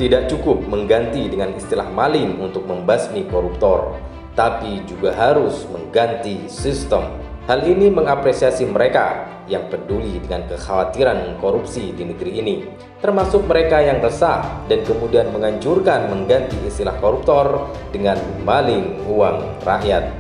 Tidak cukup mengganti dengan istilah maling untuk membasmi koruptor, tapi juga harus mengganti sistem. Hal ini mengapresiasi mereka yang peduli dengan kekhawatiran korupsi di negeri ini, termasuk mereka yang resah dan kemudian menganjurkan mengganti istilah koruptor dengan maling uang rakyat.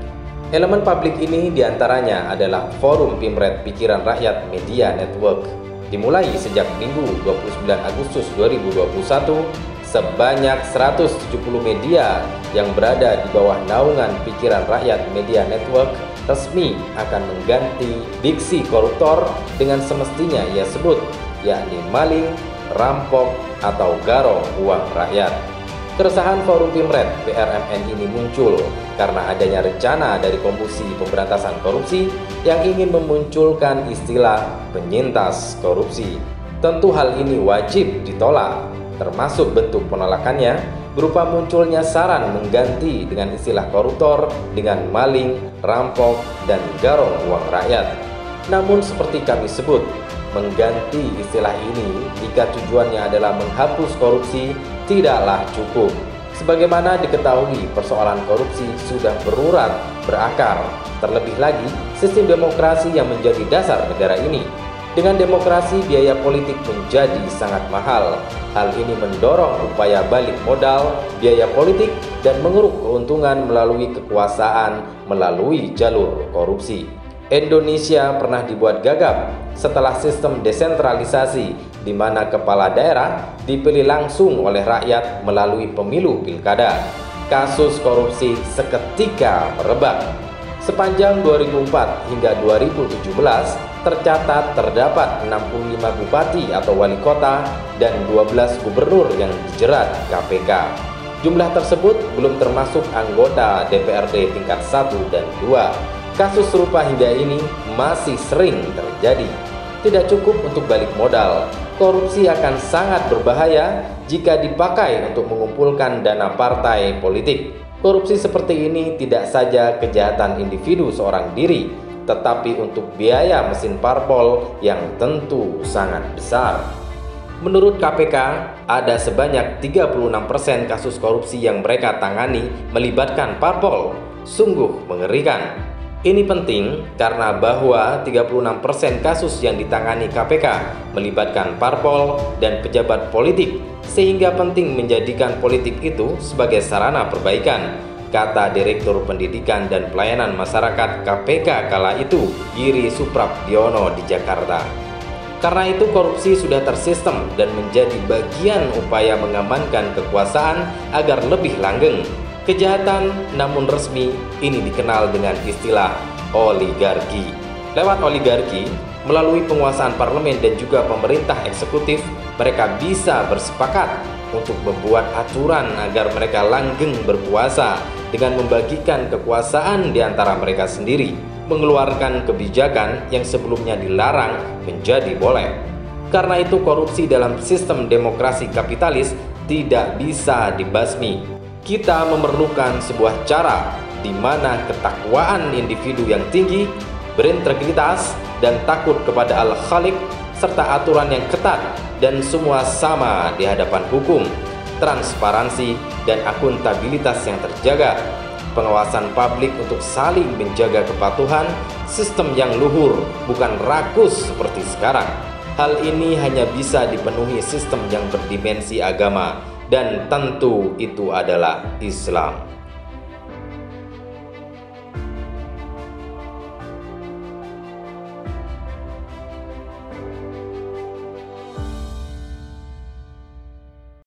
Elemen publik ini diantaranya adalah Forum Pimret Pikiran Rakyat Media Network. Dimulai sejak Minggu 29 Agustus 2021, sebanyak 170 media yang berada di bawah naungan Pikiran Rakyat Media Network resmi akan mengganti diksi koruptor dengan semestinya ia sebut, yakni maling, rampok, atau garong uang rakyat. Keresahan Forum Pimret PRMN ini muncul karena adanya rencana dari Komisi Pemberantasan Korupsi yang ingin memunculkan istilah penyintas korupsi. Tentu hal ini wajib ditolak, termasuk bentuk penolakannya berupa munculnya saran mengganti dengan istilah koruptor dengan maling, rampok, dan garong uang rakyat. Namun seperti kami sebut, mengganti istilah ini jika tujuannya adalah menghapus korupsi tidaklah cukup. Sebagaimana diketahui, persoalan korupsi sudah berurat, berakar. Terlebih lagi, sistem demokrasi yang menjadi dasar negara ini. Dengan demokrasi, biaya politik menjadi sangat mahal. Hal ini mendorong upaya balik modal, biaya politik, dan mengeruk keuntungan melalui kekuasaan melalui jalur korupsi. Indonesia pernah dibuat gagap setelah sistem desentralisasi di mana kepala daerah dipilih langsung oleh rakyat melalui pemilu pilkada. Kasus korupsi seketika merebak. Sepanjang 2004 hingga 2017 tercatat terdapat 65 bupati atau wali kota dan 12 gubernur yang dijerat KPK. Jumlah tersebut belum termasuk anggota DPRD tingkat 1 dan 2. Kasus serupa hingga ini masih sering terjadi. Tidak cukup untuk balik modal, korupsi akan sangat berbahaya jika dipakai untuk mengumpulkan dana partai politik. Korupsi seperti ini tidak saja kejahatan individu seorang diri, tetapi untuk biaya mesin parpol yang tentu sangat besar. Menurut KPK, ada sebanyak 36% kasus korupsi yang mereka tangani melibatkan parpol. Sungguh mengerikan. Ini penting karena bahwa 36% kasus yang ditangani KPK melibatkan parpol dan pejabat politik, sehingga penting menjadikan politik itu sebagai sarana perbaikan, kata Direktur Pendidikan dan Pelayanan Masyarakat KPK kala itu, Giri Suprabdiono di Jakarta. Karena itu korupsi sudah tersistem dan menjadi bagian upaya mengamankan kekuasaan agar lebih langgeng. Kejahatan namun resmi ini dikenal dengan istilah oligarki. Lewat oligarki, melalui penguasaan parlemen dan juga pemerintah eksekutif, mereka bisa bersepakat untuk membuat aturan agar mereka langgeng berkuasa dengan membagikan kekuasaan di antara mereka sendiri, mengeluarkan kebijakan yang sebelumnya dilarang menjadi boleh. Karena itu korupsi dalam sistem demokrasi kapitalis tidak bisa dibasmi. Kita memerlukan sebuah cara di mana ketakwaan individu yang tinggi, berintegritas, dan takut kepada Al-Khaliq, serta aturan yang ketat dan semua sama di hadapan hukum, transparansi dan akuntabilitas yang terjaga, pengawasan publik untuk saling menjaga kepatuhan, sistem yang luhur bukan rakus seperti sekarang. Hal ini hanya bisa dipenuhi sistem yang berdimensi agama, dan tentu itu adalah Islam.